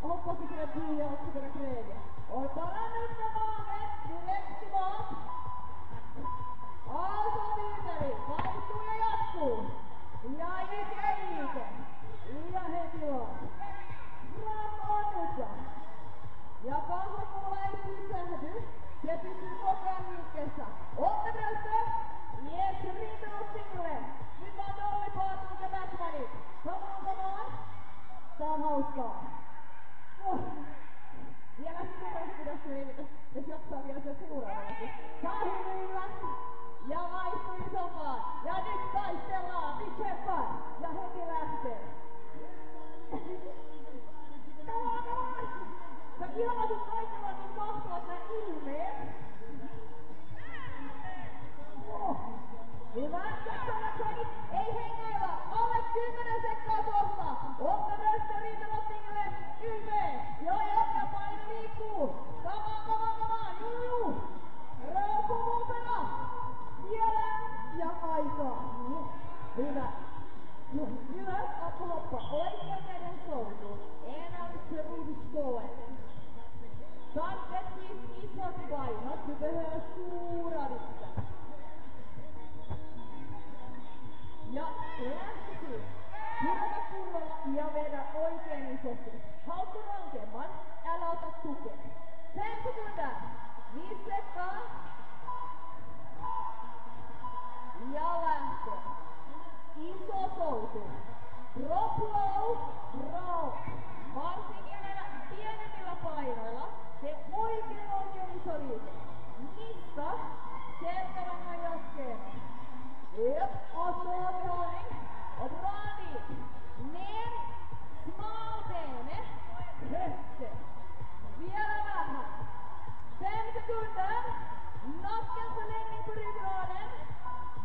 Hoppas du kunna bli också kunna kräga. Och bara nutta magen direkt tillbaka. Och så byter vi. Vaihtuu ja jatkuu. Ja iske liike. Ja heti vaan. Fram on nyt. Ja kahvapuula ei pysähdy. Se pysyy koko ajan liikkeessä. Otte bröstö. Yes, rintanut single. Nyt vaan Dolly Parton ja Batmanit. Come on. Tää on hauskaa. Vielä sitten revitä, jos jaksaa vielä sen seuraavaksi. Saa hymyillä ja vaihtuu isompaan. Ja nyt taistellaan, nyt tseppaan. Ja heti lähtee. Come on! Sä ihanaa, kun kaikilla on niin mahtavat nää ilmeet. Hyvä, jaksamakseni, ei hengailla. Alle 10 sekkaa tuosta. Otta bröstö rintamottingille. Ylmeen. Joo, ja paino liikkuu. Come on. Juu. Rauku muutena. Vielä. Ja aika. Hyvä. Ylös, hoppa. Oikean käden soutu. Enää ryhdystående. Tarvitset siis isot painot. Du behöver stora vikter. Ja lähtösyys. Pidätä kunnolla ja vedä oikein isosti. Haukku rankemman, älä ota tukea. 5 sekuntia. 5 sekkaa. Ja lähtee. Iso soutu. Drop low, row. Varsinkin näillä pienemmillä painoilla. Se oikein iso liike. Mistä selkärangan jatkeen. Yep, och så behållning. Och bra dit. Ner. Smalbene. Höfte. Vielä vähän. 5 sekunder. Nacken förlängning på ryggraden.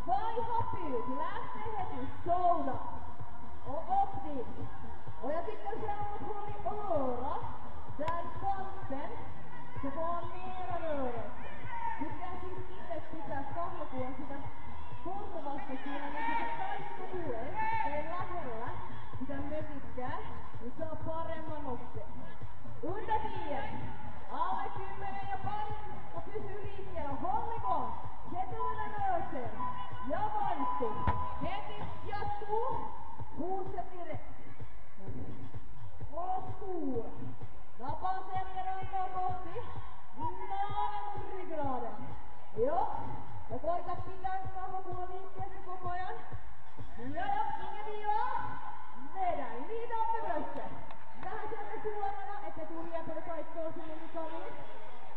Vaihopp ut. Lähtee heti. Souda. Och upp dit. Och jag tycker framåt håll i öra. Där kanten. Så får man mera rörelse. Tycker siis itse pitää kahvapuolen sitä korvasta siinä, niin se kaikki tulee tai lähellä sitä mökikkää, niin saa paremman otteen. Under 10, alle 10 ja paino pysyy liikkeellä. Hollikon, setulinen rööseen ja vaihtuu. Heti jatkuu, huuset direkt. Och stora. Napaa selkärankaa kohti, naamen ryggraden. Joo. Ja koita pitää kahvapuolen liikkeessä koko ajan. Ja ingen viiva. Vedä liidomme bröstö. Vähän sieltä suorana, ettei tuu liian paljon taittoa sinne mikaliin.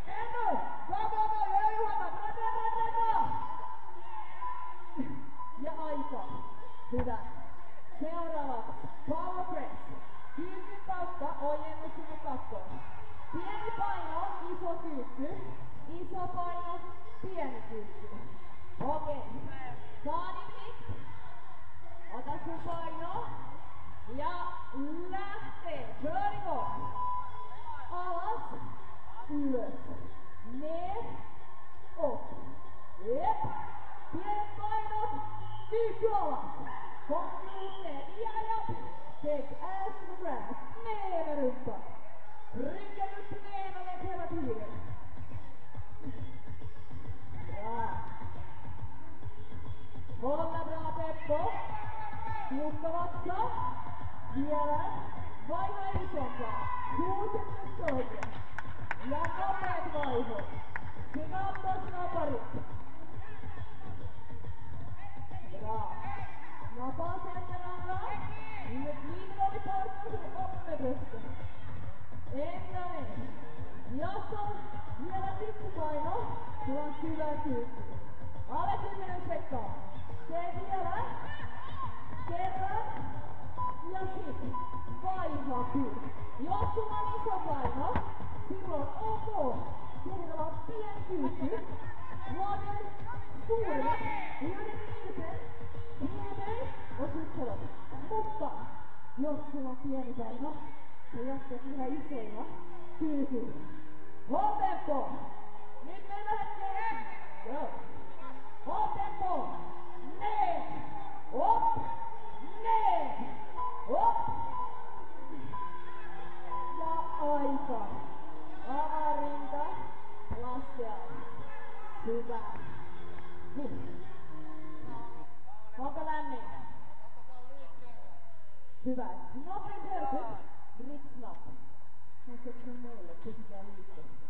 Ennu! Go! Ja Juhana! Rata! Ja aika. Hyvä. Seuraavaksi power press. Kyykyn kautta ojennus sinne kakkoon. Pieni paino, iso kyykky. Iso paino, pieni kyykky. Okei. Saadit. Ota sun paino. Ja lähtee. Kör igång. Alas. Ylös. Ner. Upp. Jep. Pienet painot. Kyykky alas. Kom ut ner. Ja. Take ass to the grass. Ner med rumpan. Ryggen upp i benen hela tiden. Bra. Hålla bra tempo. Lukka vatsa. Vielä. Vaiha isompaa. Huuset nyt toiseen. Ja nopeat vaihot. Snaparit. Bra. Napaa selkärangalla. Nyt liikkoli parkkuun oppebröstö. Englannin. Jos on vielä tippupaino, sulla on syvä kyykky. Alle 10 sekkaa. Tee vielä. Kerran. Ja sit vaihaa kyykky. Jos sulla on iso paino, silloin ok. Tehdään vaan pien kyykky. Luodaan suuret. Yhden viimisen. Pienen. Osuuttelut. Mutta jos sulla on pieni paino, se jatkaa ihan isoilla kyykyillä. Tempo! Nyt mennään hetkeen! Joo. Tempo! Nee! Op! Nee! Op! Hyvä. Napin herkut. Riksnapp. Onko se meille? Pysytään liikkeessä.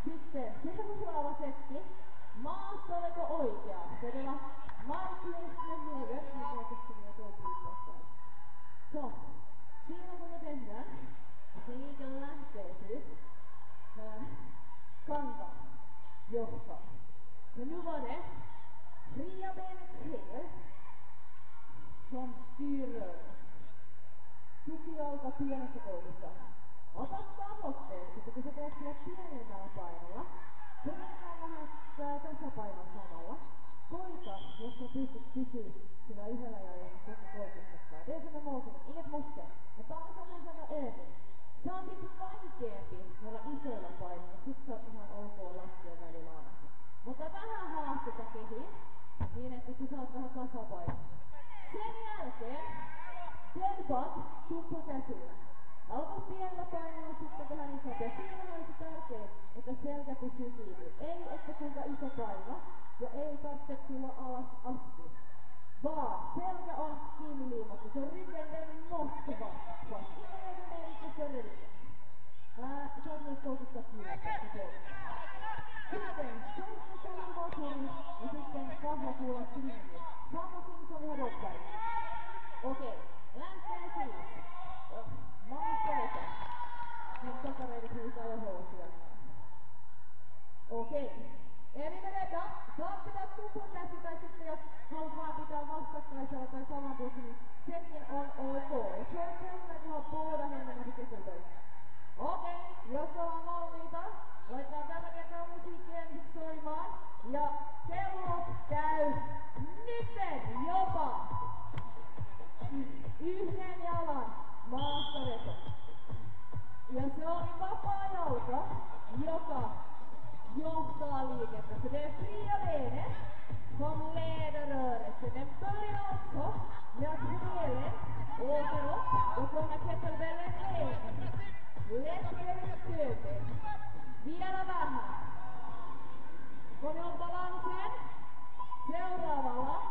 Sitten seuraava setti. Maastaveto oikea. Todella Marklinsmen muiden. Niin oikeassa vielä toi piippas täällä. So. Siinä kun me tehdään. Se liike lähtee siis. Kanta. Johtaa. Ja nu var det fria benets häl som styr rörelsen. Tukijalka pienessä koulussa. Ota tavoitteeksi, että kun sä teet sille pienellä painolla, treenaa vähän tasapainon samalla. Koita, jos sä pystyt pysyä sillä yhdellä jalalla koko koulutuksetkaan. Tee sen motion, inget måste. Ja tää on sellaisena övning. Se on sitten vaikeampi noilla isoilla painoilla, sit sä oot ihan ok laskea välillä alas. Mutta vähän haasteta kehiin, niin että sä saat vähän tasapainoa. Sen jälkeen, deadbutt, tuppa käsillä. Alku pienellä painolla, sitten vähän isompi. Siinä on se tärkein, että selkä pysyy kiinni. Ei, että kuinka iso paino, ja ei tarvitse tulla alas asti. Vaan selkä on kiinni liimattu. Se ryggen nostava. Vastaan merkki se ryggen. Sä oot myös fokustaa kiinni. Sitten seisken vasuri ja sitten kahvakuulla slingi. Sama siinä on ihan doppäin. Okei, lähtee siis. Maasta vetä. Nyt takareiden pyytää ja housuja. Okei. Eli me vedä. Saat pitää tupun käsi tai sitten jos haluat vaan pitää vastakkaisella tai saman puolta, niin sekin on ok. Ja se on sellainen, että ihan båda händerna på kekelböj. Okei, jos ollaan valmiita, laitetaan tällä kertaa musiikki ensiksi soimaan. Ja kello käy nytten jopa yhden jalan maastaveto. Ja se on vapaa jalka, joka johtaa liikettä. Så det är fria benet som leder rörelsen. Den börjar alltså med att hälen åker upp och kommer kettlebellen ner. Lätt stödben. Vielä vähän. Kun on balansen, seuraavalla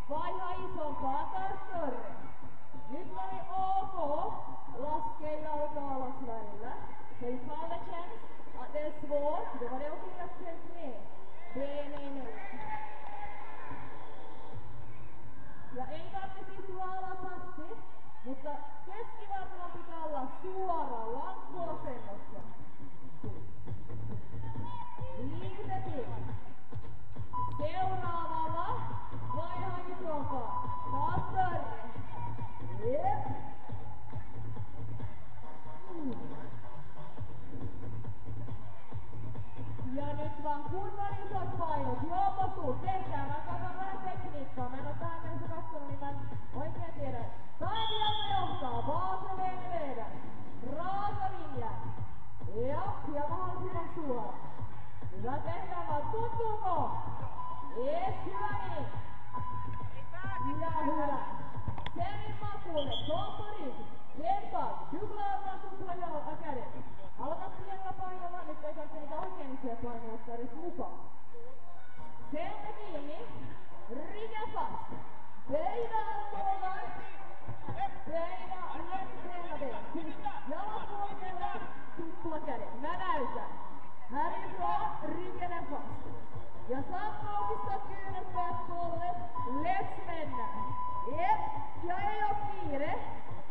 vaiha isompaa taas större. Nyt oli ok laskea jalka alas välillä. Så ifall det känns att det är svårt, då var det okej att sänka ner benen ner. Ja ei tarvitse siis tulla alas asti, mutta keskivartalon pitää olla suora lankkuasennossa. Liikutetiin. Seuraavalla vaiha isompaa. Taas större. Jep. Ja nyt vaan kunnon isot painot. Joo, posuu. Tehkää. Mä katson vähän tekniikkaa. Mä en oo tähän mennessä katsonut, niin mä en oikein tiedä. Taitijalta johtaa. Vaasoveen vedä. Raaka linja. Ja mahdollisimman suora. Hyvä tehdään vaan. Tuntuuko? Yes, hyvä niin. Ja hyvä. Sen makuulle. Kompori. Deadbutt. Tupla tupla kädet. Aloita pienellä painolla. Nyt ei tarvitse niitä oikein isoja painoja ottaa edes mukaan. Selkä kiinni. Ryggen fast. Böjda armhålan. Böjda lätt ben. Siis jalat huomioida. Tupla kädet. Mä näytän. Härifrån. Ryggen är fast. Ja saat koukistaa kyynet päät polvet. Let's mennä. Jep. Ja ei oo kiire.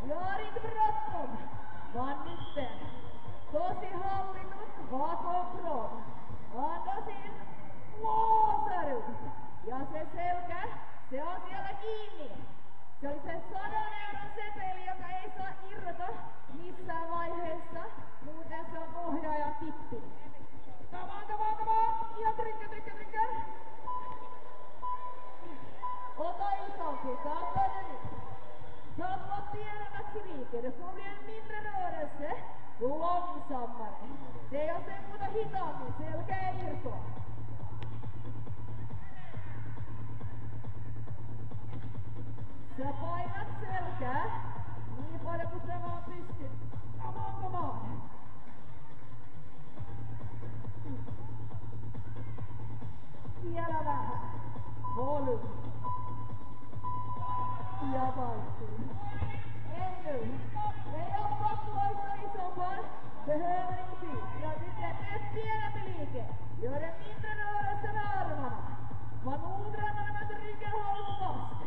Jag har inte bråttom. Vaan nytten. Tosi hallitut. Ha kontroll. Andas in. Låser ut. Ja se selkä. Se on siellä kiinni. Se oli se 100 euron seteli, joka ei saa irrota missään vaiheessa. Muuten se on ohjaajan tippi. Come on, come on, come on. Ja trycker. Ota isompi. Taas toinen nyt. Saat vara pienemmäksi liike. Det får bli en mindre rörelse. Långsammare. Se jos ei muuta hitaammin. Selkä ei irtoa. Sä painat selkää niin paljon kuin sä vaan pystyt. Come on. Vielä vähän. Volyymi. ja vaihtuu. Ännu. Ei oo pakko voittaa isompaan. Behöver inte. Jag tycker att ett pienempi liike. Gör en mindre rörelse med armarna. Var noggranna med att ryggen hålls fast.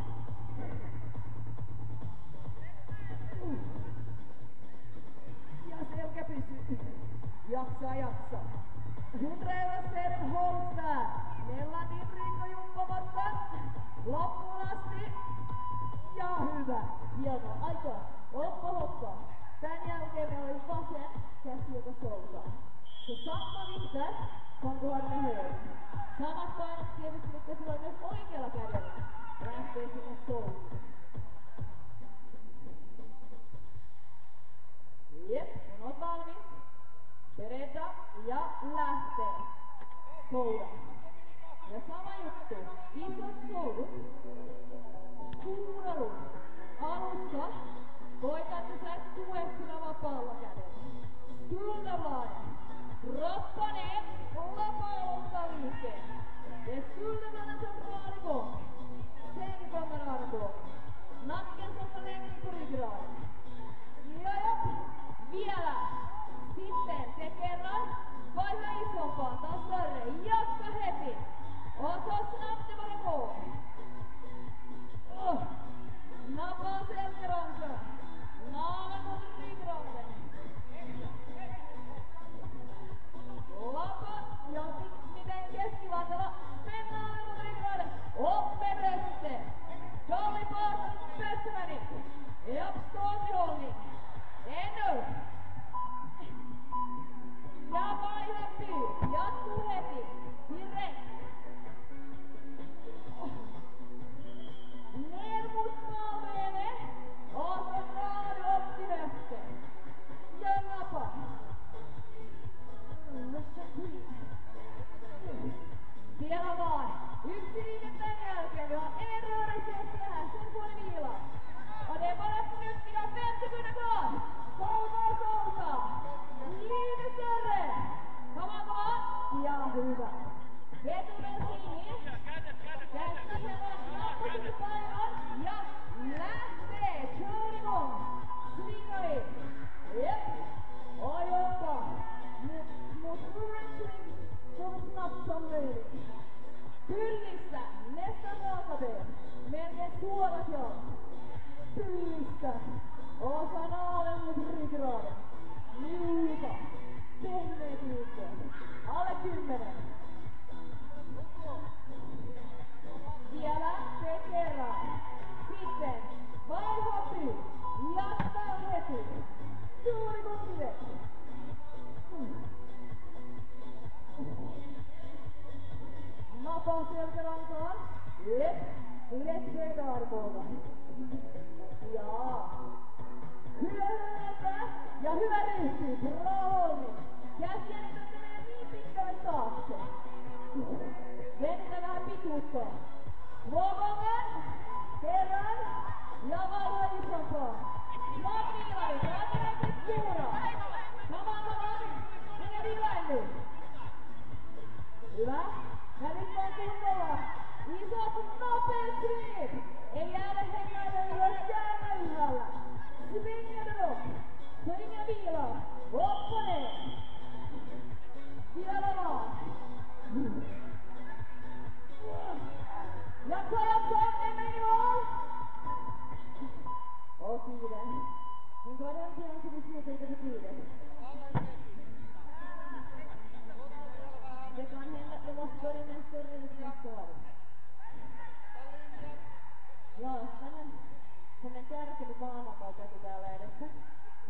Ja selkä pysyy. Jaksa. 100 euron hålls där. Mellan din rygg och jumppamattan. Loppuun asti. Ja hyvä. Hienoa. Aika. Hoppa. Tän jälkeen meillä oli vasen käsi, joka soutaa. Så samma vikter som du har med höger. Samat painot tietysti, mitkä sulla on myös oikealla kädellä. Lähtee sinne soutuun. Jep, kun oot valmis. Beredda ja lähtee. Souda. Ja sama juttu. Isot soudut. Kuunnellut. Alussa koita, että sä et tue sillä vapaalla kädellä. Skulderbladen. Kroppa ner. Loppa aloittaa liikkeen. Ja skulderbladen som drar igång. Sen kommer armbågen. Nacken som förlängning på ryggraden. Ja. Vielä. Sitten te kerran. Vaiha isompaan. Taas större. Jatka heti. Och så snabbt det bara går. Napaa selkärankaa. Naaman mot ryggraden. Lapa ja miten keskivartalo. Mennään mot ryggraden. Upp med bröstet. Dolly Parton Pettersson. Japp, stående hållning. Ännu. Ja vaiha pyy. Jatkuu heti. Direkt. Ner mot smalbenet. Och så drar du upp till höften. Gör nappa. Vielä vaan. Yksi liike tän jälkeen. Vi har en rörelse efter det här. Sen får ni vila. Och det är bara förnuftiga 5 sekunder kvar. Souta. Lite större. Come on. Ja, hyvä. Vetunen sinne. Käsi hieman nappusen painon. Ja lähtee. Kör igång. Svinga in. Jep. Och jobba. Mot huvudstring så snabbt som möjligt. Pyllistä. Nästan rakaben. Melkein suorat jalka. Pyllistä. Och så naveln mot ryggraden. Mjuka. Pehmeät liikkeet. Alle 10. Vielä te kerran. Sitten vaiha pyy. Jatkaa heti. Juuri kun kivet. Napaa selkärankaan. Jep. Ylöskeitä arvoilla. Jaa. Hyvä hyötä ja hyvä ryhti. Bravo. Käsiä nyt menee niin pitkälle taakse. Venytä vähän pituutta. Vuokongan. Kerran. Ja vaiha isompaa. Smart viilari. Rakennetit suura. Come on. Minä viilainnu. Hyvä. Ja nyt vaan kunnolla. Isot nopeat swingit. Ei jäädä hengäille ylös jäädä ylhäällä. Swinga det upp. Swinga vila. Upp och ner. Vielä vaan. Jaksa. Mennään mål. Och tiden. Men går den tiden så vi slutar inte för tiden. Det kan hända att du måste börja med en större nästa år. Joo, tänään semmonen kärkeli maanantai kävi täällä edessä.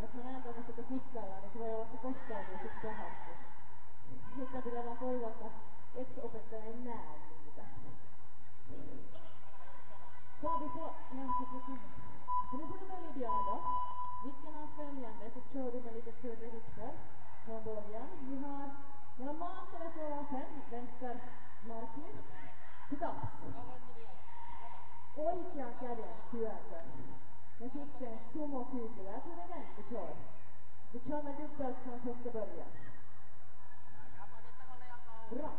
Jos mä näen tämmöistä, että kuskaillaan, niin se voi olla, että se kostautuu sit pahasti. Sitten pitää vaan toivoa, että ex-opettaja ei näe niitä. Så vi får nästa sekund. Och nu får du välja Björn då. Vilken av följande så kör du med lite större vikter från början. Vi har några matare på vasen, vänster markning. Sit-ups. Oikean käden työntö. Ja sitten sumo-kyykylä. Jag tror det är den vi kör. Vi kör med dubbelt från första början. Bra.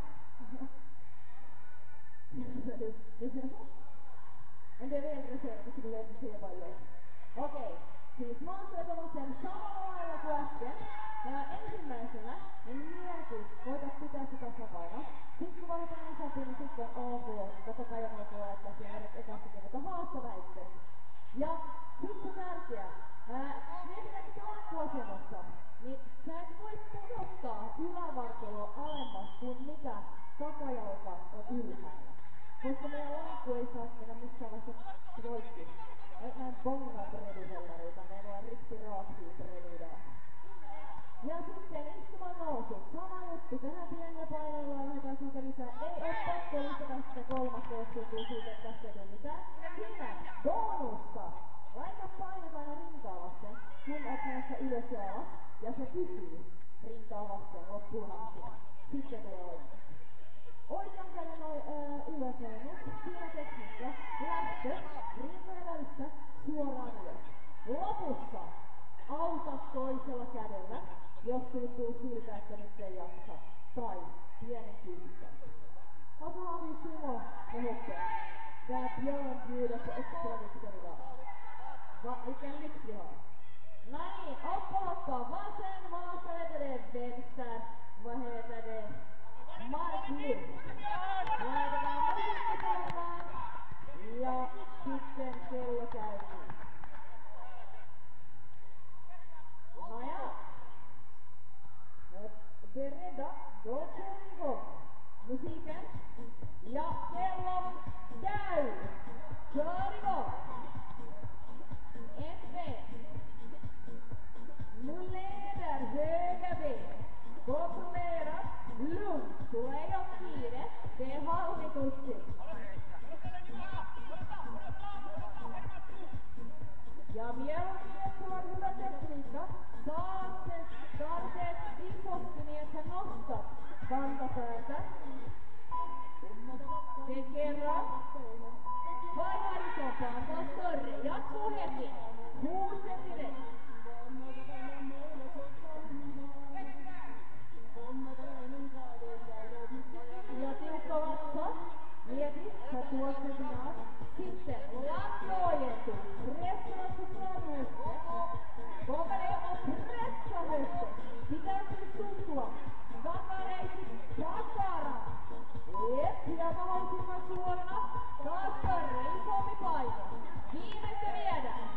En det är välreservat, så du vet inte säga bara jag. Okej, siis mä oon vetänyt sen samalla lailla kuin äsken. Ja ensimmäisenä en mieti, voitais pitää se tasapaino. Sitten kun valitaan isompi, niin sitten on ok. Totta kai on ok laittaa siihen ekassakin, mutta haastava itseäsi. Ja sit se tärkeä. Mietitään mitä lakkuasennossa. Niin sä et voi pudottaa ylävartaloa alemmas kuin mitä takajalka on ylhäällä. Koska meidän lankku ei saa mennä missään vaiheessa roikki. Näin bongan breduhellareita, meillä on rikki raaksia bredudaa. Ja sitten istumaan nousu. Sama juttu, tehdään pienellä painoilla ja lähdetään siitä lisää. Ei oo pakko lisätä sitä kolmatta, jos tuntuu siitä, että tästä ei tule mitään. Siinä bonusta! Laita painot aina rintaa vasten, kun oot menossa ylös ja alas. Ja se pysyy rintaa vasten loppuun asti. Sitten tulee oikein. Oikean käden ylösmennys, siinä tekniikka, lähtö, rintojen välistä, suoraan ylös. Lopussa auta toisella kädellä, jos tuntuu siltä, että nyt ei jaksa, tai pienen kyykkä. Och så har vi sumo med hoppen, där Björn bjuder på extra vikter idag. Vilken lyx vi har. Nej, upp och hoppa, vasen, maka heter det, vänster, vad heter det? Marklyft. Laitetaan musiikki soimaan ja sitten kello käyntiin. Nåja. Beredda, då kör vi igång. Musiken. Ja, kellon käy. Kör igång. Ett ben. Nu leder höger ben. Kontrollera. Lugnt. Tulee jo kiire. Tee hallitusti. Ja mieluummin, että sulla on hyvä tekniikka. Saat sen tarpeeksi isosti niin, että sä nostat kantapäätä. Tee kerran. Vaihdaa isompaan, taas större. Jatkuu heti. Huusen direkt. Ja tiukka vatsa. Mieti, sä tuot sen sinä. Sitten lattojentu. Pressarassa framhöftet. Våga ner och pressa höften. Pitää siis tuntua. Takareisit takara. Ja mahdollisimman suorana. Taas större, isompi paino. Viimeistä viedään.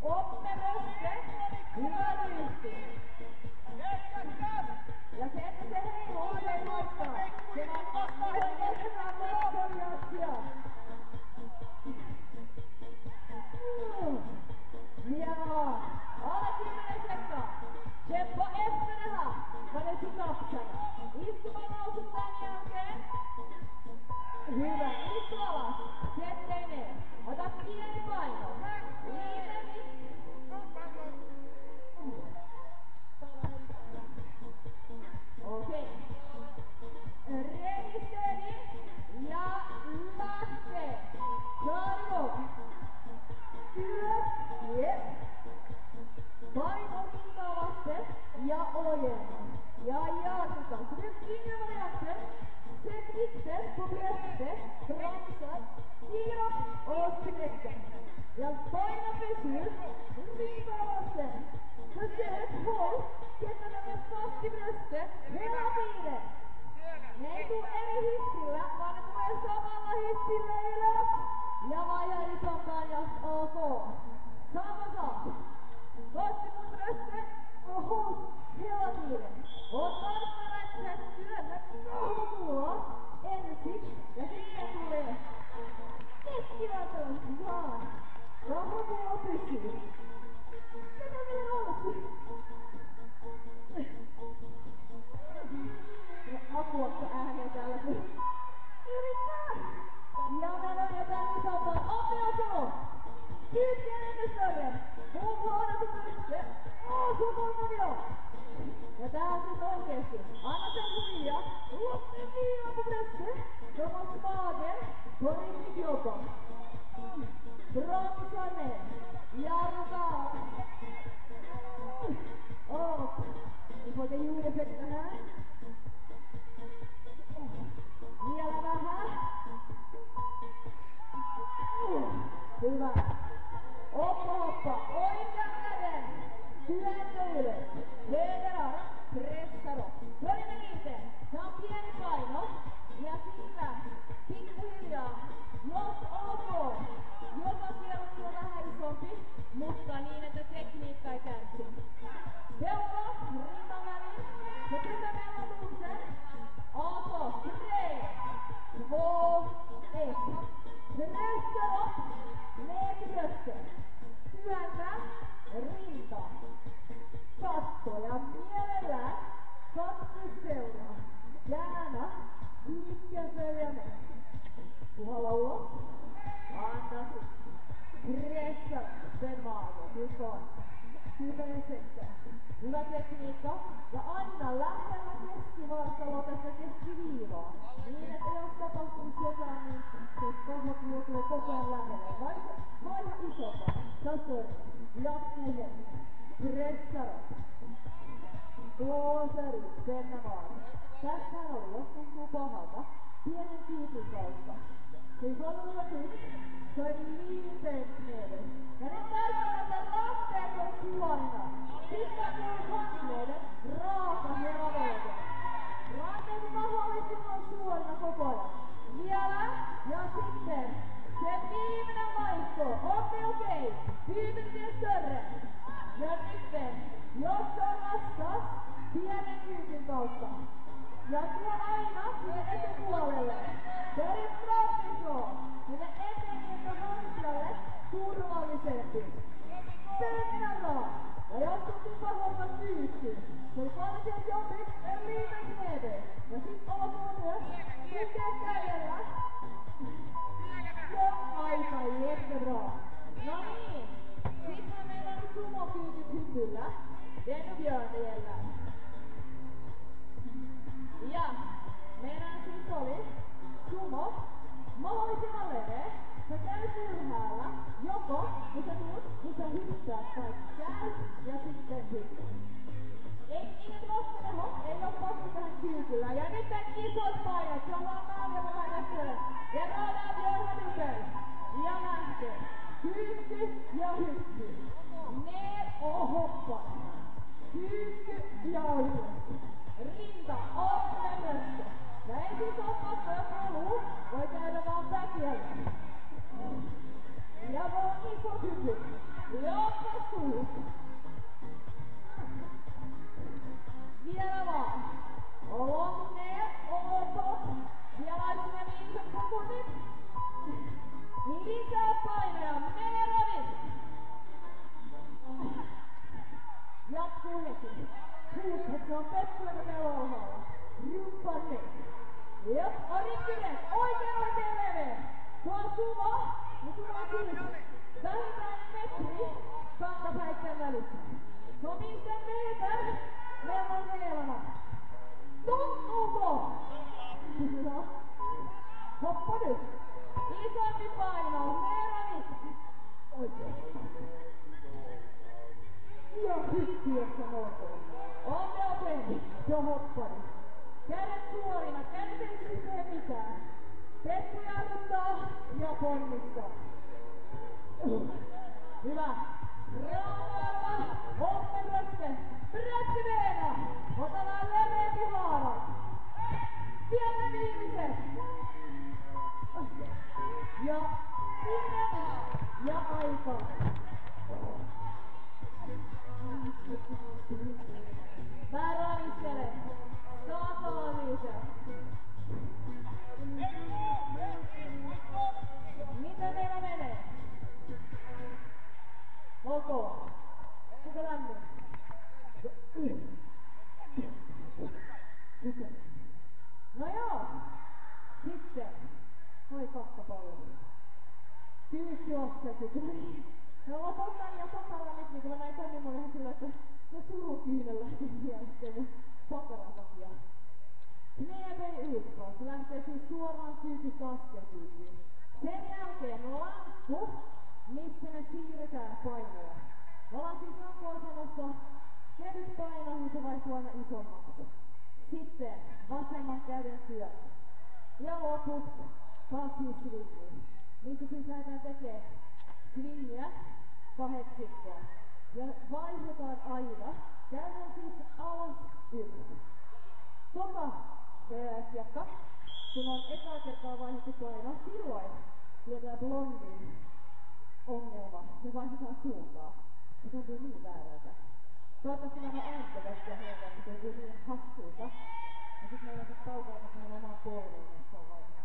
Upp med bröstet. Hyvä lyhti. Ja se, että se heiluu, se ei haittaa. Se vaan ottaa vatsaviaksia. Ja alla 10 sekund. Kämpa efter det här. Vad det sitter axlarna. Istuma nousu tän jälkeen. Hyvä. Istu alas. Settei ner. Ota pieni paino. Liimeni. Okei. Registrering. Ja lähtee. Kör igång. Ylös. Jep. Paino rintaa vasten ja ojenna. Ja jatketaan. Så det är inga varianter. Sätt itse på bröstet, bromsar, stiger upp och upp till räcken. Ja, paino pysyy. Rintaa vasten. Försök håll. Jätta den fast i bröstet hela tiden. Ne ei tuu eri hissillä, vaan ne tulee samalla hissillä ylös. Ja vaihda isompaan, jos ok. Samma sak. Fast i mot bröstet och håll hela tiden. Och varför att sätta työnnä naamua ensiksi ja sitten tulee keskivartalon vaan. Naamua pysyy. Tätä vielä nousi. Apuakka ääneen täällä kun yrittää. Ja me löydetään isompaan. Oppilasolo! Kytke ennä större. Muu huono sun bröstet. Sun kolmavio. Ja tää on siis oikeesti. Anna sen huvia. Upp med vilan på bröstet. Då måste magen på riktigt jobba. Bromsa ner. Jarruta. Upp. Vi får det ljudeffekten här. Vielä vähän. sitten. Hyvä tekniikka. Ja aina lähellä keskivartaloa tässä keskiviivaa. Niin, että jos tapahtuisi jotain, niin se pahoittelu tulee koko ajan lähelle. Vaiha isompaa. Tasoinen. Jatkuu heti. Pressara. Blåser ut. Spennamaan. Tässähän oli, jos tuntuu pahalta, pienen tyypin kautta. Se haluaa nyt. Se on liiteen kneden. Ja nyt täytyy, että ranteet on suorina. Sitten tulee hankkeiden raaka heraveiden. Ranteet mahdollisimman suorina koko ajan. Vielä. Ja sitten se viimeinen vaihto. Okei. Tyypin större. Ja nyt, jos on raskas, pienen tyypin kautta. Ja tuo aina sinne etupuolelle. Peristraattisoo. Sinne eteen, että hankijalle turvallisempi. Sennära. Ja jos tuntuu paholta tyyppi, se ei paljon jopi, ei riitä knede. Ja sit olkoon myös tukea kädellä. Se on aika jättebra. No niin. Sitten meillä oli sumokyykyt hypyllä. Den björnjälla. Ja meidän siis oli sumo mahdollisimman leveä. Sä käyt ylhäällä, joko kun sä tulet, niin sä hyppäät tai käy ja sitten hyppää. Ei nyt vastaneho, ei oo pakko tähän kyykyllä. Ja nyt isot painot, se on vaan määrä tässä. Ja raadaan björnä hypel. Ja lähtee. Kyykky ja hyppy. Ner och hoppa. Kyykky ja ylös. Rinta on ja bröstö. Ja ei siis hoppasta, jos haluu. Voi käydä vaan päkiällä. Ja vaan iso hyppy. Ja oppas tuut. Vielä vaan. Ollaan ner och hoppa. Vielä sinne viimeiset sekunnit. Niin lisää painoja. Meeravit. Jatkuu heti. Huuset, se on peppuina täällä alhaalla. Rumppanne. Jop, Arikkinen. Oikein leveä. Tuo sumo. Ja sulla on siis vähintään metri kantapäitten välissä. Se on 5 meter. Meillä on neelana. Tuntuuko? No. Hoppa nyt. Isompi paino. Meeravit. Oikein. Ja hyppiössä nousee. Okei. Se on hoppari. Kädet suorina. Kädet ei siis tee mitään. Peppu jarruttaa ja ponnistaa. Hyvä. Rauhaa. Hoppe bröste. Bröste beena. Otetaan leveämpi haara. Vielä viimeisen. Ja sinne. Ja aika. Mä ravistelen. Saatava lisää. Miten meillä menee? Ok. Kuka lämmin? No joo. Sitten. Oi kakka paljon. Kyykky askelti. No loputan ja pakalla nyt, niin kun mä näin tänne, mä olin ihan sillä, että ne surukyynellä lähtee mun pakaran takia. Knee ei yltää, se lähtee siis suoraan kyykystä askelkyykyyn. Sen jälkeen lankku, missä me siirretään painoja. Me ollaan siis lankkuasennossa kevyt paino, niin se vaihtuu aina isommaksi. Sitten vasemman käden työt. Ja lopuksi kasi swingi, missä siis lähdetään tekemään swingiä kahdeksikkoa. Ja vaihdetaan aina. Käydään siis alas ylös. Kiekka, kun on ekaa kertaa vaihdettu paino, silloin tulee tää blondin ongelma. Me vaihdetaan suuntaa. Se tuntuu niin väärältä. Toivottavasti mä ääntä tästä heitä, että se tuntuu niin hassulta. Ja sit meillä on se paukaamassa meidän omaa polveen jossain vaiheessa.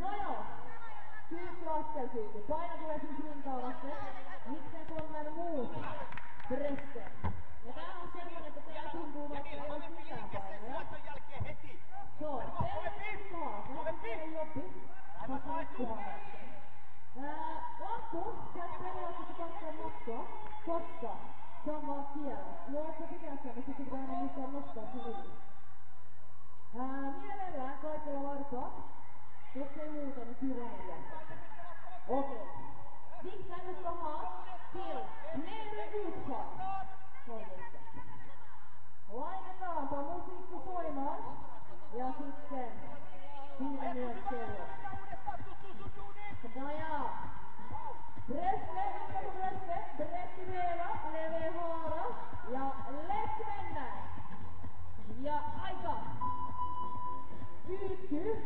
No joo! Kyykky askelkyykky. Paino tulee siis rintaa vasten. Miten kolmen muut brösten. Ja tää on semmonen, että tää tuntuu vaikka ei ois mitään painoja. So, se ei jobbi. Koska nyt kuvataan. Lankku, sieltä periaatteessa katsoa mattoa, koska samaa kieltä. Voitko pitää sen, mutta sitten aina muistaa nostaa se yli. Mielellään kaikilla vartaa. Jos ei muuta, niin pyramidi jatkaa. Okei. Sitten ska ha till nedre utfall. Oikeastaan. Laitetaanpa musiikki soimaan. Ja sitten siinä myös kello. Naja. Bröste, brösti veera, leveä haara. Ja let's mennään. Ja aika. Kyykky.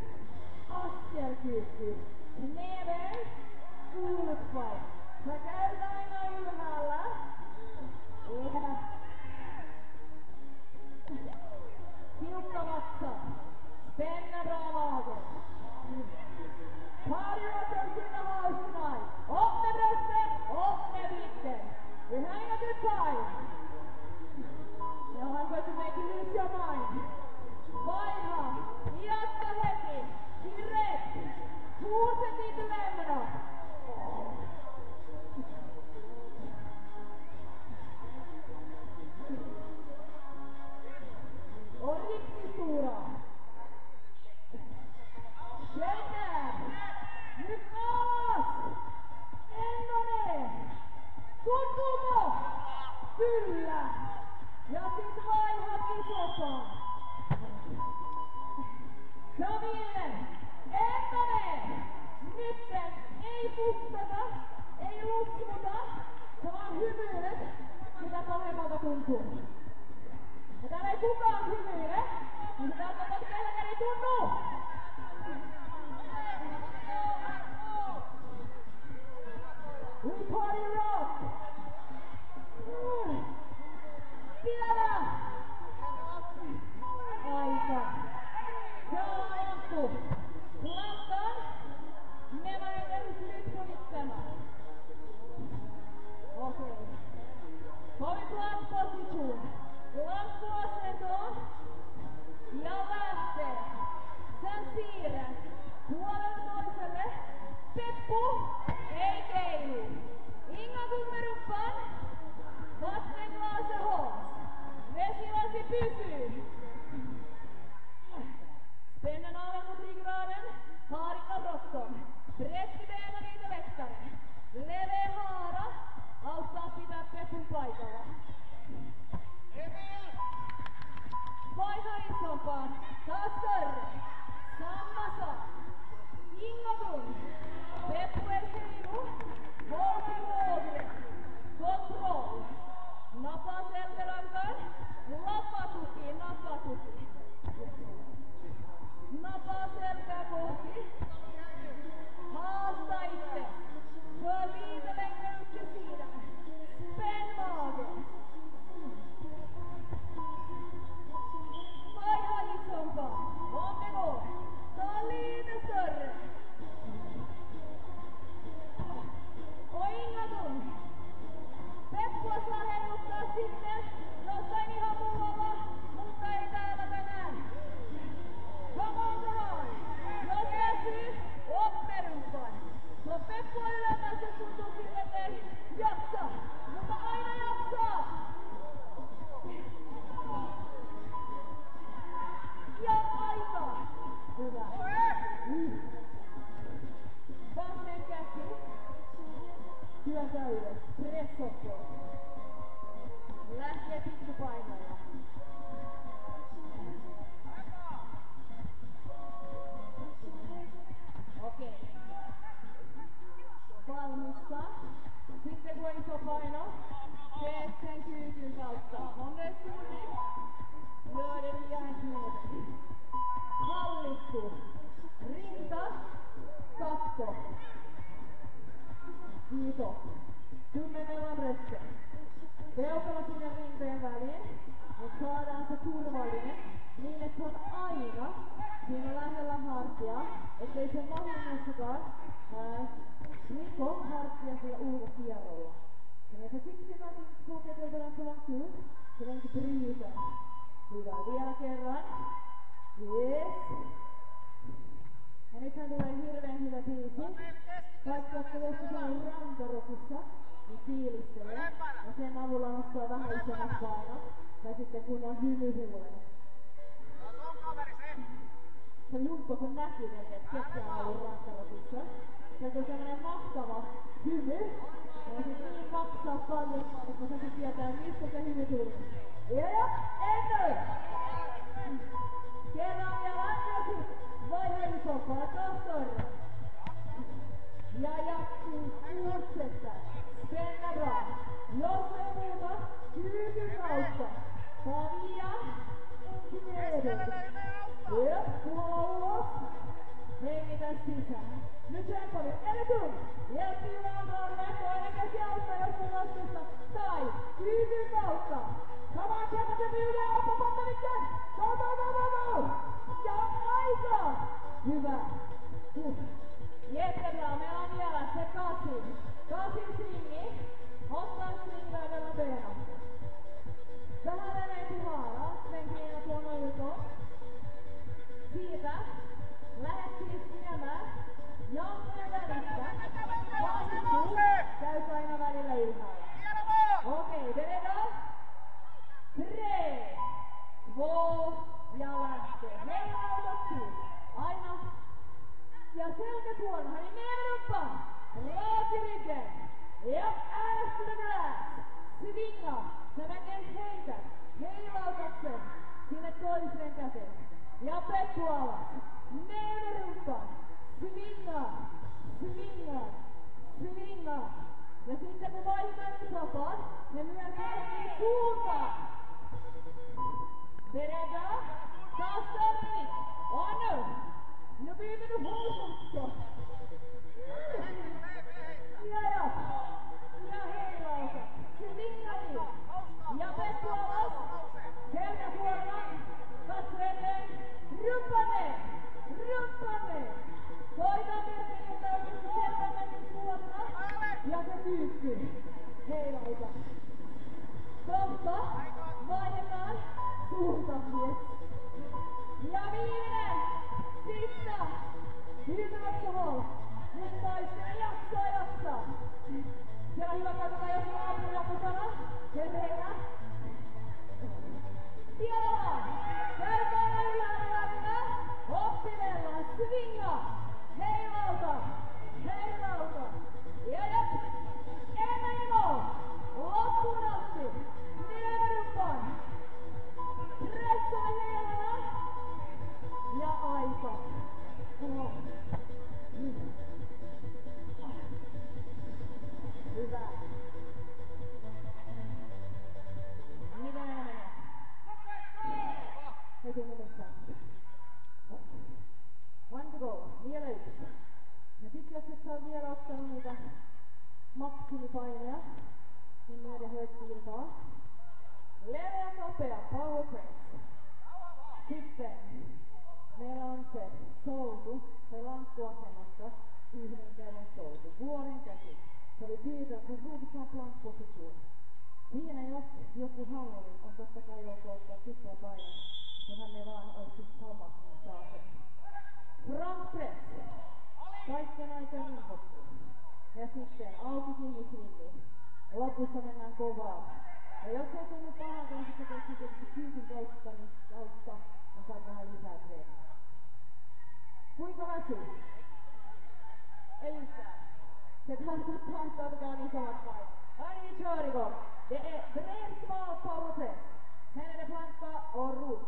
Askelkyykky. Never. Utfall. Sä käyt aina ylhäällä. Tiukka vatsa. Spänna bra magen. Party rockers in the house tonight. Upp med bröstet, upp med blicken. We're having a good time. Now I'm going to make you lose your mind. Vaihda, jatka heti, direkt. Fortsätt inte lämna. Och riktigt stora. Känner. Nyt alas. Ända ner. Tuntuuko? Kyllä. Ja sit vaihat isompaan. Samille. Ända ner. Nytten ei pustata. Ei lusmuta. Se vaan hymyilet. Mitä pahemmalta tuntuu. Ja täällä ei kukaan hymyile. Niin se tarkoittaa, että kenelläkään ei tunnu. We party rock! Vielä! Aika! Se on avattu. Plantan. Me vähenneryt nyt punittanut. Okei. Body plant position. Lamppuasentoon. Ja lähtee. Sen siirrät. Puolelle toiselle. Peppu. Ei keilu. Inga kummeruppaan. Vattenglaase hålls. Vesilasi pysyy. Spänner naveln mot ryggraden. Har inga bråttom. Brett i benen lite lättare. Leveä haara. Auttaa pitää peppun paikalla. Vaiha isompaan. Taas större. Samma sak. Inga tunn. Peppu ei heilu. Håll i vågret. Kontroll. Napaa selkärankaan. Lapatuki, napatuki. Napaa selkää kohti. Haasta itse. För lite längre upp till sidan. Spänn magen. Vaiha isompaa. Om det går. Ta lite större. Och inga tunn. Peppua saa heiluttaa sitten jossain ihan muualla, mutta ei täällä tänään. Come on. Jos väsyy, oppe rumpan. Tuo peppua ylemmässä tuntuu sille, että ei jaksa. Mutta aina jaksaa. Ja aika. Hyvä. Vasen käsi. Työntää ylös. Pressotto. Lähtee pikkupainoilla. Okei. Valmista. Sitten kun on iso paino, teet sen kyykyn kautta. Onnestut, niin löydän jääntyminen. Hallittu. Rinta. Katto. Kiitos. Kymmenellä brösten. Peukalo sinne rintojen väliin. Nyt saadaan se turvallinen. Niin että se on aina siinä lähellä hartia. Ettei se vahingossakaan riko hartia sillä ulkokierrolla. Men jag försiktig med att inte koka dubbarna för långt ut. Så den inte bryter. Hyvä. Vielä kerran. Yes. Ja nythän tulee hirveän hyvä biisi. Vaikka olette joskus ollut rantarokissa, niin fiilistelee. Ja sen avulla nostaa vähän isommat painot. Tai sitten kun on hymyhuulet. Se Jumppo kun näki ne, että ketkä on ollut rankarotissa. Se on semmonen mahtava hymy. Ja se niin maksaa paljon, että se tietää, mistä se hymy tuli. Ja ennen! Kerran vielä antoisit vaihe isompaa tohtorra. Ja jatkuu kuutsetta. Spänna bra. Jos ei muuta, kyykyn kautta. Pavia. Knödet. Ja puola ulos. Hengitä sisään. Nyt tempori. Eli tung. Jättilä on torve. Toinen käsi auttaa, jos on vastuussa. Tai kyykyn kautta. Samaan sieltä se myydään. Oppa Pattelikken. Go! Ja aika. Hyvä. Jättebra. Meillä on vielä se kasi. Kasin swingi. Ottaa swingaidella beena. Vähän menee tuhaara. Svenkiina tuonne yltoon. Siitä lähet siis viemään jalkojen välistä. Vastuu käy aina välillä ylhäällä. Okei, beredda. 3, 2 ja lähtee. Heilautat siis. Aina. Ja selkä suoraan. Niin meidän rumpan. Raaki ryggen. Ja ass to the grass. Svinga. Sä mäkin heität. Heilautat sen sinne toiseen käteen. Ja pekku alas. Meidän rumpan. Svinga. Svinga. Svinga. Ja sitten kun vaihtaa isompaan, ne myös menee suuntaan. Beredda. Taas törnit. Anu. Nu blir det hållsotso. Ja. Ja heilauta. Svingari. Ja pekku alas. Selkä suoraan. Katso eteen. Rumpanne. Koita miettiä, että oikeesti selkä meni suoraan. Ja se kyykky. Heilauta. Kohta vaihdetaan suuntamies. Ja viimeinen. Sista. Hyvä hall. Nyt toisten jaksaa. Siellä hyvä katsotaan, jos on aamulla joku sana. Terveitä. Tiedellä. Käykää ylhäällä. Oppivella. Svinga. Heilauta. Ja. Ennen imo. Loppuun asti. Niemerumpaan. Pressa heilana. Ja aika. Hyvä. Miten menee? Ei tunnu missään. 1 to go. Vielä 1. Ja sit jos et saa vielä ottanut niitä maksimipaineja, niin meidän högvirtaa. Leveä nopea power press. Sitten meillä on se soutu, se lankkuasennosta, yhden käden soutu, vuoren käsi. Se oli pyytää, kun ruudutaan plank-positioon. Siinä jos joku haluaa, niin on totta kai joutuu ottaa pitää painot. Johan ne vaan olisi sit samat, niin saa sen. Front press. Kaikkien aikojen inhottu. Ja sitten auki kiinni sinne. Lopussa mennään kovaa. Ja jos ei tunnu pahalta, niin sitten teet tietysti kyykyn kautta, niin saat vähän lisää treeniä. Kuinka väsyy? Ei yhtään. Se tarkoittaa, että otetaan isommat painot. Aini kör igång. Det är bred smal power press. Sen är det planka och rot.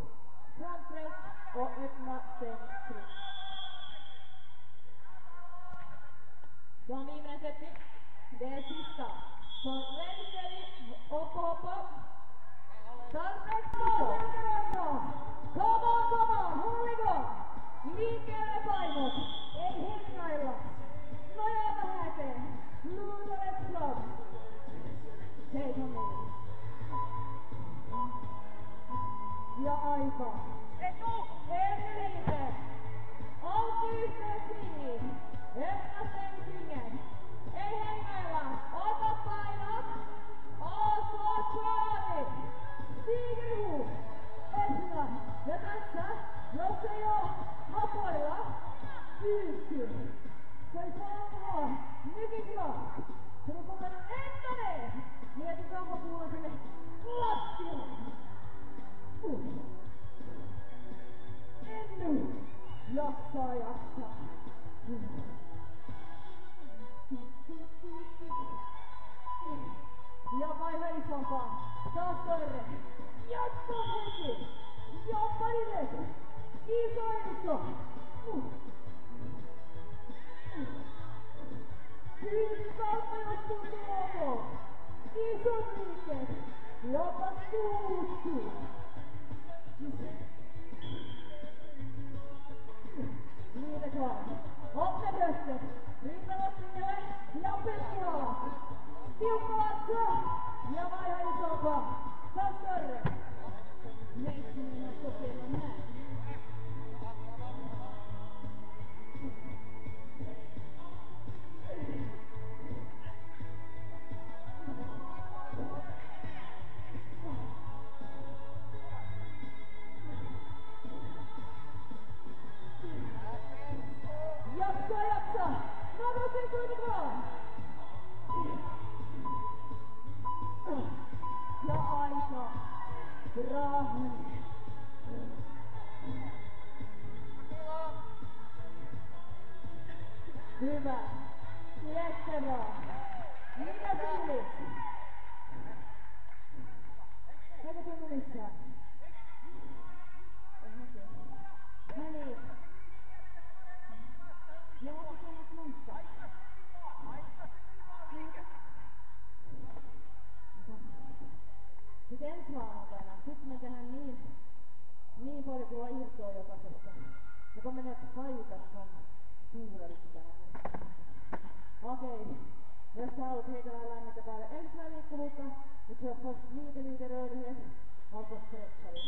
Front press och öppna stängtryck. Se on viimeinen setti. Det är sista. Så ready, hoppa. Tarpeeksi iso. Come on, here we go. Liikkeelle painot. Ei hengailla. Nojaa vähän eteen. Luutolet from. Seison niin. Ja aika. Enrique. Auki yhteen swingiin. Öppna stängsvingen. Ei hengailla. Ota painot. Så kör vi. Stiger ihop. Öppna. Ja tässä, jos ei oo hapoilla, kyykky. Se ei saa olla nykikross. Sun kumppani on Entonen! Mieti kampokuulla sinne lattialle. Ennu! Jaksaa. Ja vaihda isompaa. Taas toinen. Jatka heti. Ja parille. Iso. Kyynikauppa jos tuntuu. Isot liikkeet. Jopa suussuu. Niitä saa. Otte bröstet. Rintalastingelle ja pilkkualas. Tiukka vatsa. Ja vaihda isompaa. Taas toinen. Meitsi minä kokeilla näin. Jaksa! Nopeasti kuitenkaan! Ja aika! Brahu! Hyvä! Jättävää! Mitä fiilis? Eikö tunnu missään? No niin. Ja voisi tulla flunssa. Sitten ensi maanantaina, sitten me tehdään niin paljon kuin on irtoa jokaisesta. Ja kun menee paikassa on suurellittänä. Okei. Jos sä haluat heitellä lämmintä päälle ensimmäistä liikkuvuutta, nyt se on först lite rörlighet och så stretchar vi.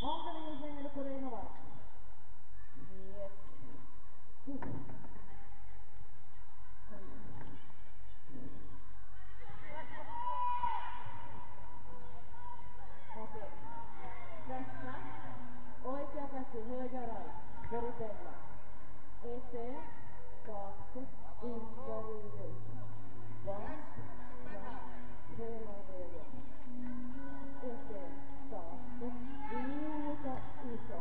Användningen svänger du på dig och varv. Yes. Okei. Tästä oikea käsi höger arm. Peritella. Eteen, taakse, ympäri ylös. Vasta, hela vägen. Eteen, taakse, liuta iso.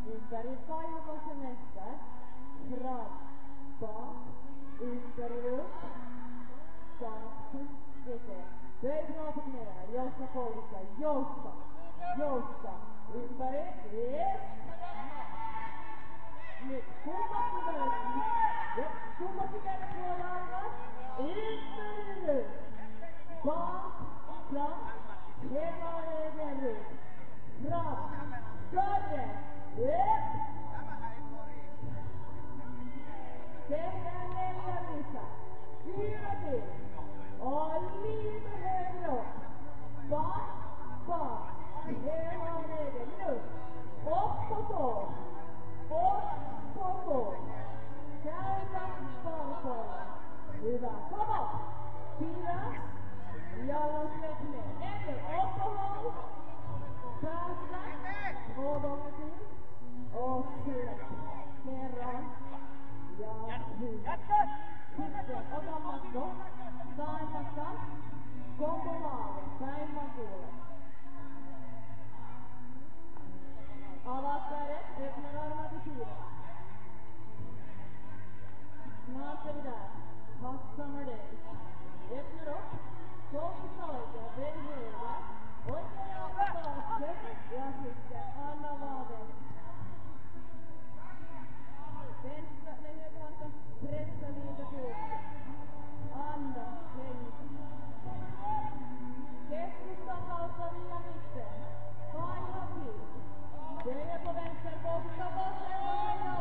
Ympäri kaivosemesta. Fram, bak, ympäri upp. Taakse, eteen. Böj bra på knäna, jousta polska, jousta. Ympäri, yes. Nyt kummatkin kädet suoraan. Ympäri nyt. Bak, fram, hela vägen ut. Fram, större, yes. Tehdään 4 lisää. 4 till. Och lite högre upp. Bak. Hela vägen nu. Upp på tå. Käydä parkoilla. Hyvä. Kom on. 4. Jalan släpp ner. Ännu. Uppehåll. Päästä. 2 gånger till. Och släpp. Kerran. Ja hyvä. Sitten ota matto. Taimassa. Kombo maalle. Päin makuulle. Avaat kädet. Öppnar armar till sidan. Snart är vi där. Hot summer days. Öppnar upp. Fokus oikea. Vänd höger. Oikea jalka taakse. Ja sitten anna vaan vänd. Vänstra, höger handa. Pressa lite fokus. Andas, henk. Keskustan kautta via mitten. Paina till. Böjer på vänster, boxar, vasen,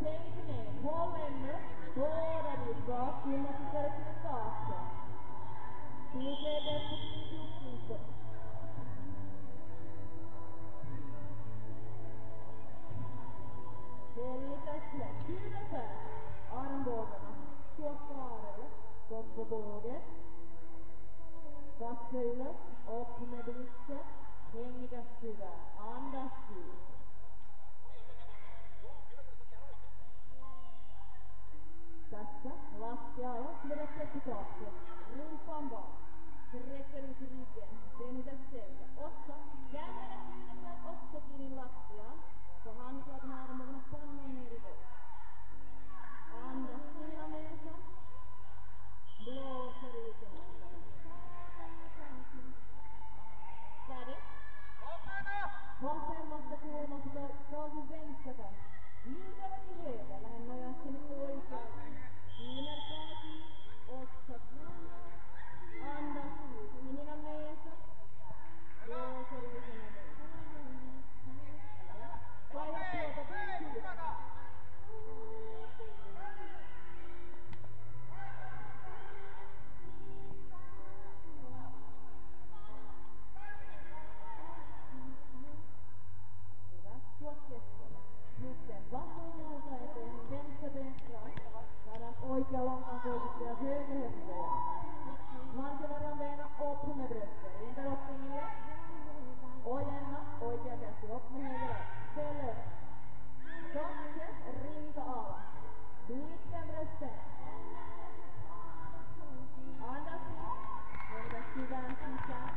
Sänkning, håll ännu. Båda dit bak, du måste ställa till taket. Tillträd efter din uppgift. Hellitässä, kylpää. Armbågarna, stå kvar, stopp på båge. Katse ylös, upp med blicken. Hengitä syvään, andas ut. Tässä laske alas, vedä peppi taakse. Rumpan vaan. Sträcker ut ryggen, venytä selkä. Otsa, käännä kyynärpäät otsa kiinni lattiaan. Så handflatan armarna pannan ner i golvet. Andas hela näsan. Blåser ut i näsan. Färdigt. Vasemmasta kulmasta taukin vänsterkant. Liikellä till höger, lähden nojaa sinne oikealle. Kyynärpäät, otsat fram. Andas ut, in genom näsan. Blåser ut genom näsan. Paja puolta sydän. Hyvä, tuot keskellä. Nyt vasen jalka eteen, vänsterben fram. Saadaan oikea lonkan koukutta ja höger höfter. Svansen verran bena upp med bröstet. Rintaroppingille. Ojenna, oikea käsi upp med höger. Ställ upp. Katse, rinta alas. Blicken brösten. Andas in. Hengitä syvään sisään.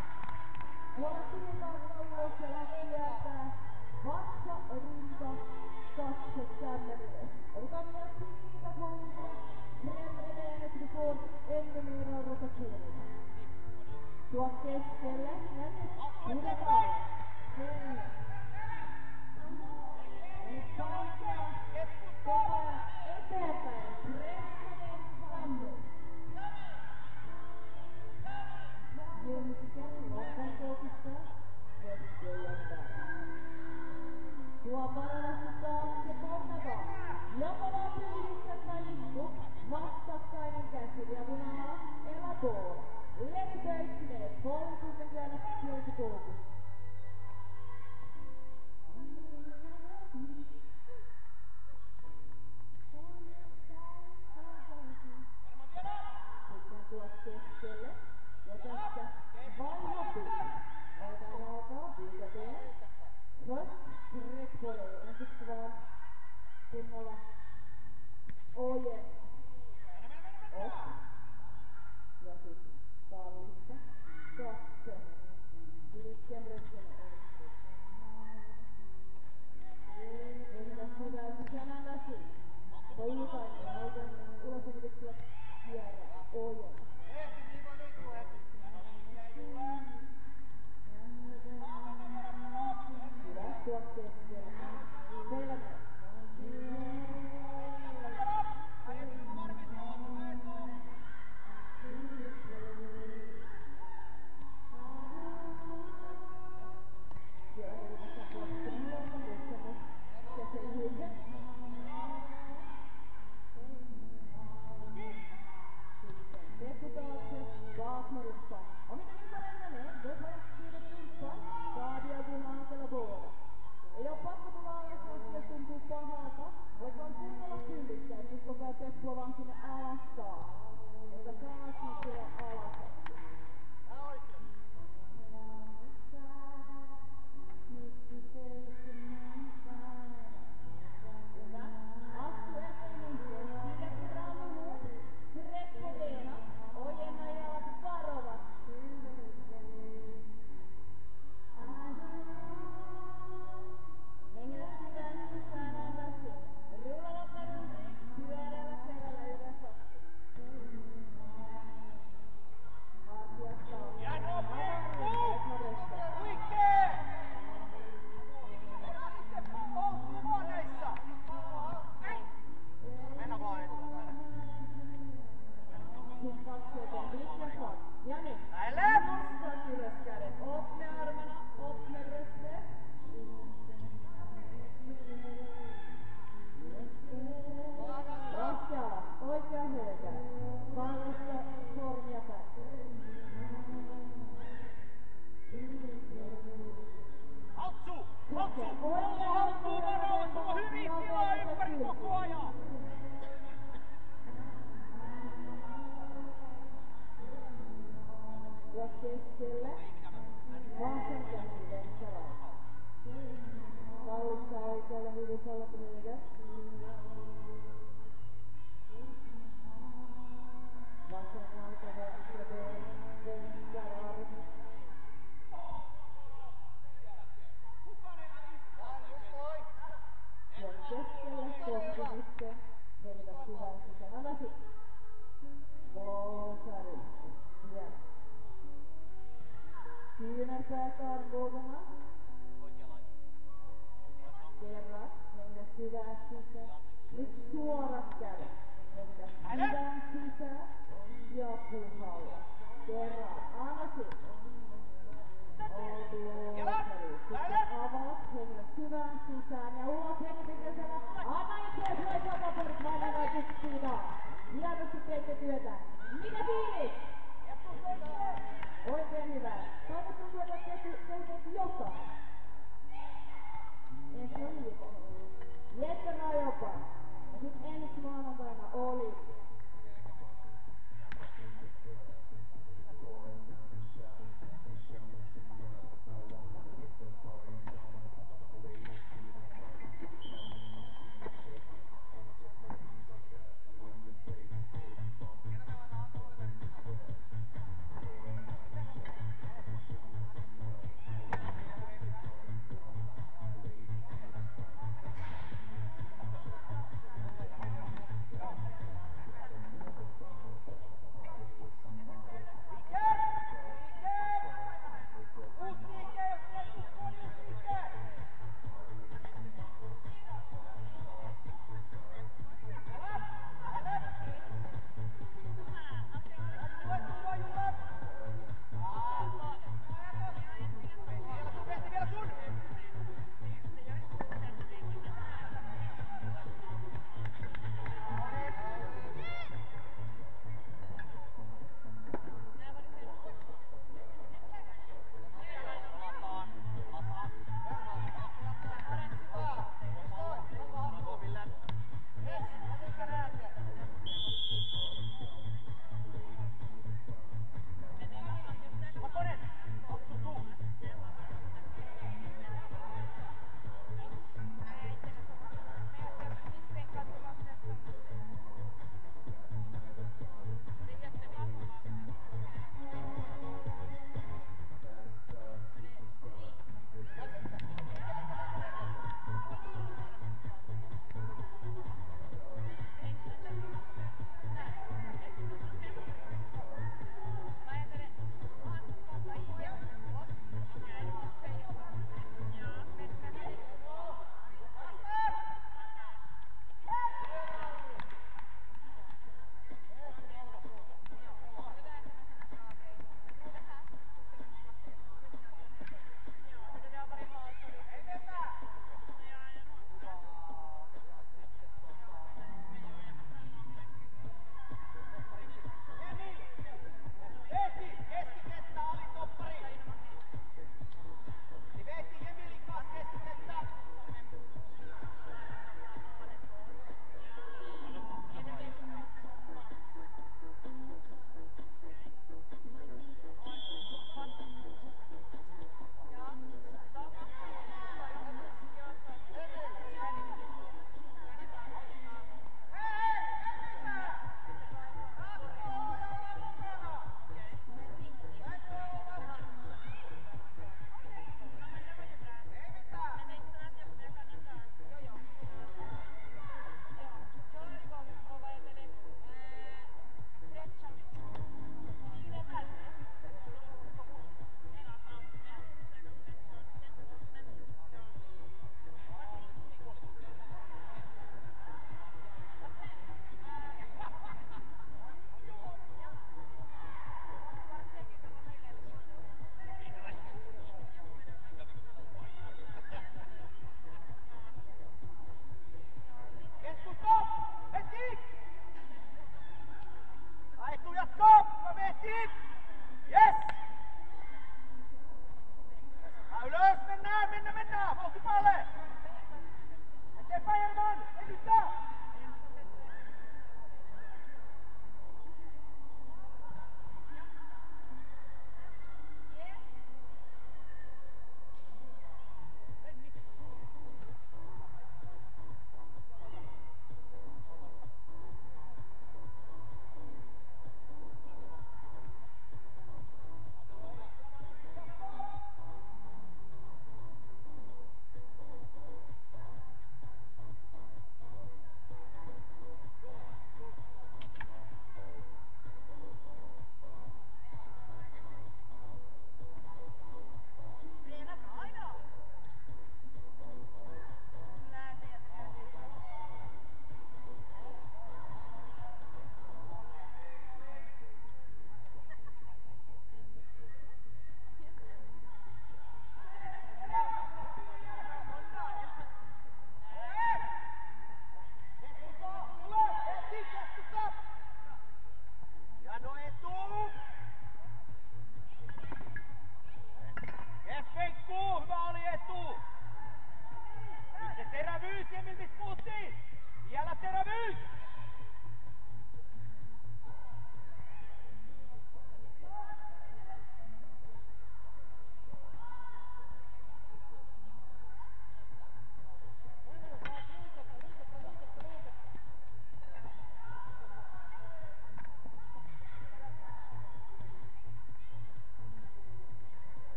Tuoda silmältä ulos ja lähti kiertää. Vatsa, rinta, katse, kämmen ylös. Otetaan vielä piikat hommia. Främre benet så du får ännu mer av rotationen. Tuo keskelle. Ja nyt pudetaan. Hengi. Nyt paikkaa. Koko ajan eteenpäin. Pressade framme. Jönsikä, lonkan koukusta. Vettiä jättää. Tuo varovasti taakse, pohja vaan. Joko vaan yhdistä tai istu. Vastakkainen käsi, diagonala, eller bål. Lättböjd knä, bollfoten käännät till koukusta. Sitten tuot keskelle. Ja tästä vaiha pyykkä. Otetaan jalkaa, pyykäteen. Först sträck på dig, ensiksi vaan kunnolla ojenna. Upp. Ja sitten tallista. Katse. Blicken brösten ensin. Hengitä syvään sisään, andas in. Polutainen, oikein ulosengityksellä kierrä. Ojenna. Hyvä, tuo keskellä. Selmä. Rebecca on mukana. Kerran, hengä syvään sisään. Nyt suorat kädet. Hengä syvään sisään. Ja puhalla. Kerran, anna siitä. Sitten avaat, hengä syvään sisään ja ulos hengityksellä. Anna itseäsi noin takaperit vainavaisesti siitä. Hienosti teitte työtä. Mikä fiilis? Oikein hyvä. Toivottavasti on työtä tehneet jotain. Ensin on liike. Jette Rajopa. Ja sit ensi maanantaina oli.